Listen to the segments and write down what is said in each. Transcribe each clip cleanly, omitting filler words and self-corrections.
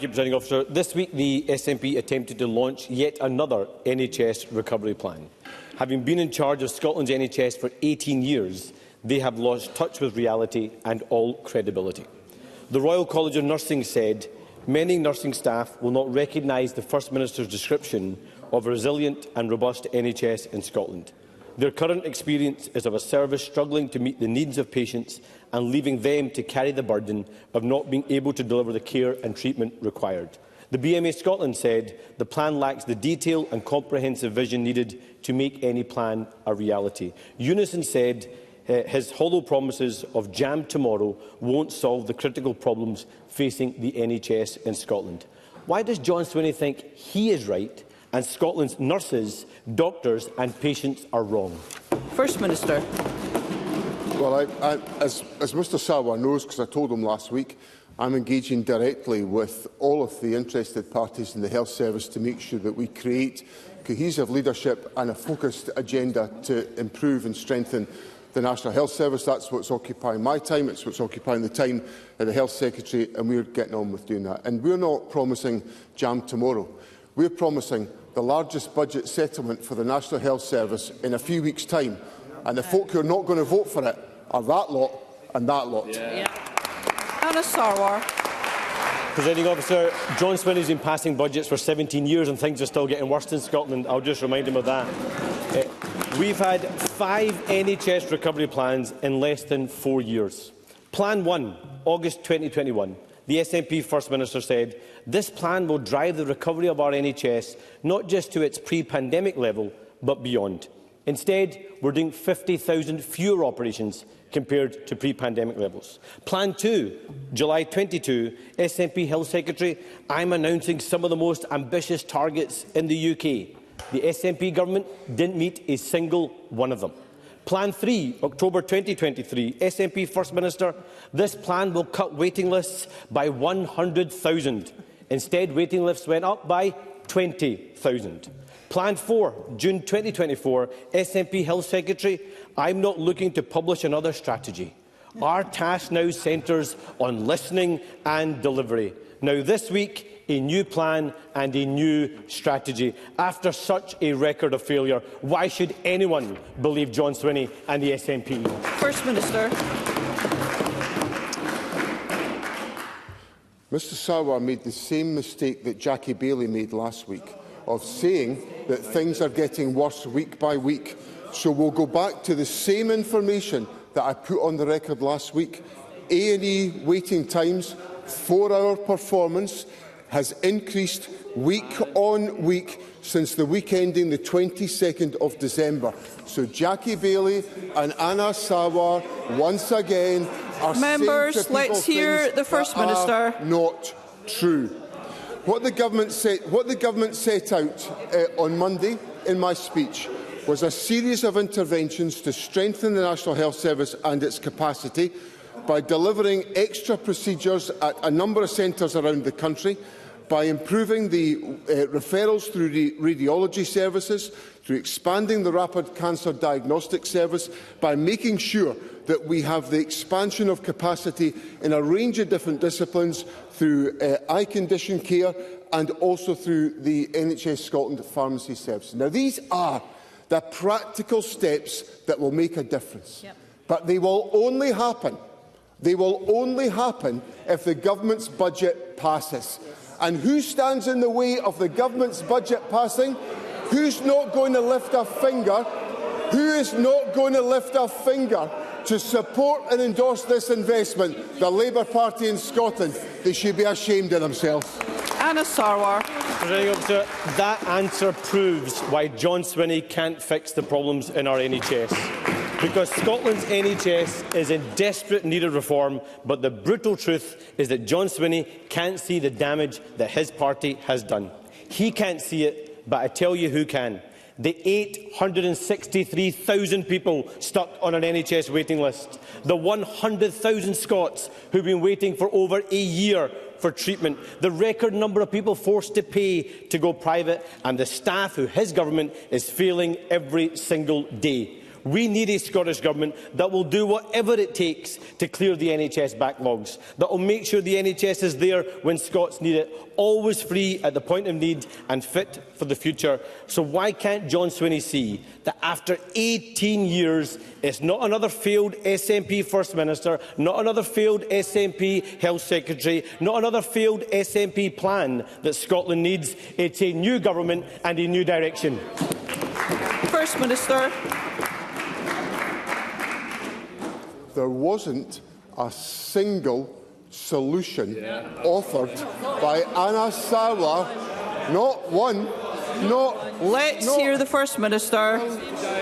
Thank you, Presiding Officer. This week, the SNP attempted to launch yet another NHS recovery plan. Having been in charge of Scotland's NHS for 18 years, they have lost touch with reality and all credibility. The Royal College of Nursing said many nursing staff will not recognise the First Minister's description of a resilient and robust NHS in Scotland. Their current experience is of a service struggling to meet the needs of patients and leaving them to carry the burden of not being able to deliver the care and treatment required. The BMA Scotland said the plan lacks the detail and comprehensive vision needed to make any plan a reality. Unison said his hollow promises of jam tomorrow won't solve the critical problems facing the NHS in Scotland. Why does John Swinney think he is right and Scotland's nurses, doctors and patients are wrong? First Minister. Well, as Mr Sarwar knows, because I told him last week, I'm engaging directly with all of the interested parties in the health service to make sure that we create cohesive leadership and a focused agenda to improve and strengthen the National Health Service. That's what's occupying my time, it's what's occupying the time of the Health Secretary, and we're getting on with doing that. And we're not promising jam tomorrow. We're promising the largest budget settlement for the National Health Service in a few weeks' time. And the folk who are not going to vote for it are that lot and that lot. Anas Sarwar. Presiding Officer, John Swinney has been passing budgets for 17 years and things are still getting worse in Scotland. I'll just remind him of that. We've had 5 NHS recovery plans in less than 4 years. Plan 1, August 2021. The SNP First Minister said, this plan will drive the recovery of our NHS not just to its pre-pandemic level, but beyond. Instead, we're doing 50,000 fewer operations compared to pre-pandemic levels. Plan 2, July 22, SNP Health Secretary, I'm announcing some of the most ambitious targets in the UK. The SNP government didn't meet a single one of them. Plan 3, October 2023, SNP First Minister, this plan will cut waiting lists by 100,000. Instead, waiting lists went up by 20,000. Plan 4, June 2024, SNP Health Secretary, I'm not looking to publish another strategy. Our task now centres on listening and delivery. Now this week, a new plan and a new strategy. After such a record of failure, why should anyone believe John Swinney and the SNP? First Minister. Mr Sarwar made the same mistake that Jackie Baillie made last week, of saying that things are getting worse week by week. So we'll go back to the same information that I put on the record last week. A&E waiting times, 4-hour performance, has increased week on week since the week ending the 22nd of December. So Jackie Baillie and Anas Sarwar once again are Members, saying to people let's hear the First Minister. Not true. What the government set out on Monday in my speech was a series of interventions to strengthen the National Health Service and its capacity by delivering extra procedures at a number of centres around the country, by improving the referrals through the radiology services, through expanding the rapid cancer diagnostic service, by making sure that we have the expansion of capacity in a range of different disciplines through eye condition care and also through the NHS Scotland pharmacy service. Now, these are the practical steps that will make a difference. But they will only happen if the government's budget passes. And who stands in the way of the government's budget passing? Who's not going to lift a finger? Who is not going to lift a finger to support and endorse this investment? The Labour Party in Scotland. They should be ashamed of themselves. Anas Sarwar. Officer, that answer proves why John Swinney can't fix the problems in our NHS. Because Scotland's NHS is in desperate need of reform, but the brutal truth is that John Swinney can't see the damage that his party has done. He can't see it, but I tell you who can. The 863,000 people stuck on an NHS waiting list, the 100,000 Scots who've been waiting for over a year for treatment, the record number of people forced to pay to go private, and the staff who his government is failing every single day. We need a Scottish Government that will do whatever it takes to clear the NHS backlogs, that will make sure the NHS is there when Scots need it, always free at the point of need and fit for the future. So why can't John Swinney see that after 18 years, it's not another failed SNP First Minister, not another failed SNP Health Secretary, not another failed SNP plan that Scotland needs? It's a new government and a new direction. First Minister. There wasn't a single solution offered by Anas Sarwar. Not one. Let's hear the First Minister.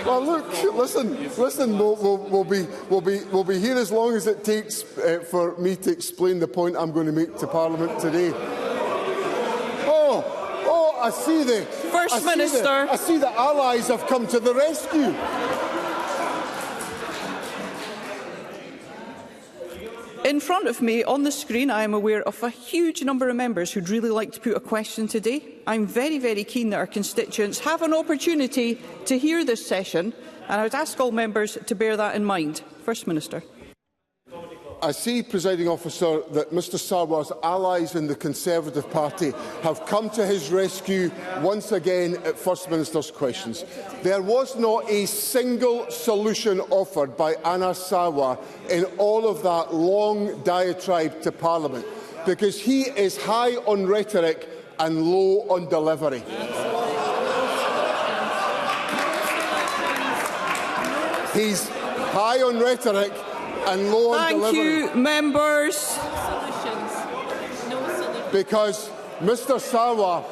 Well, look, listen. We'll be here as long as it takes for me to explain the point I'm going to make to Parliament today. Oh, I see the First Minister. I see the allies have come to the rescue. In front of me, on the screen, I am aware of a huge number of members who'd really like to put a question today. I'm very, very keen that our constituents have an opportunity to hear this session, and I would ask all members to bear that in mind. First Minister. I see, Presiding Officer, that Mr Sarwar's allies in the Conservative Party have come to his rescue once again at First Minister's questions. There was not a single solution offered by Anas Sarwar in all of that long diatribe to Parliament, because he is high on rhetoric and low on delivery. He's high on rhetoric and low on delivery. Thank you, members. Because Mr Sarwar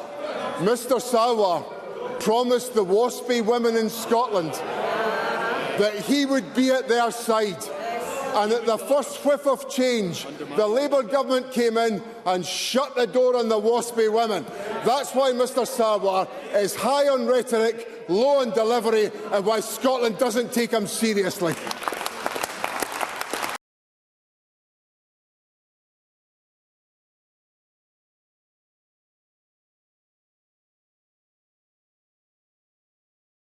promised the WASPy women in Scotland that he would be at their side. And at the first whiff of change, the Labour government came in and shut the door on the WASPy women. That's why Mr Sarwar is high on rhetoric, low on delivery, and why Scotland doesn't take him seriously.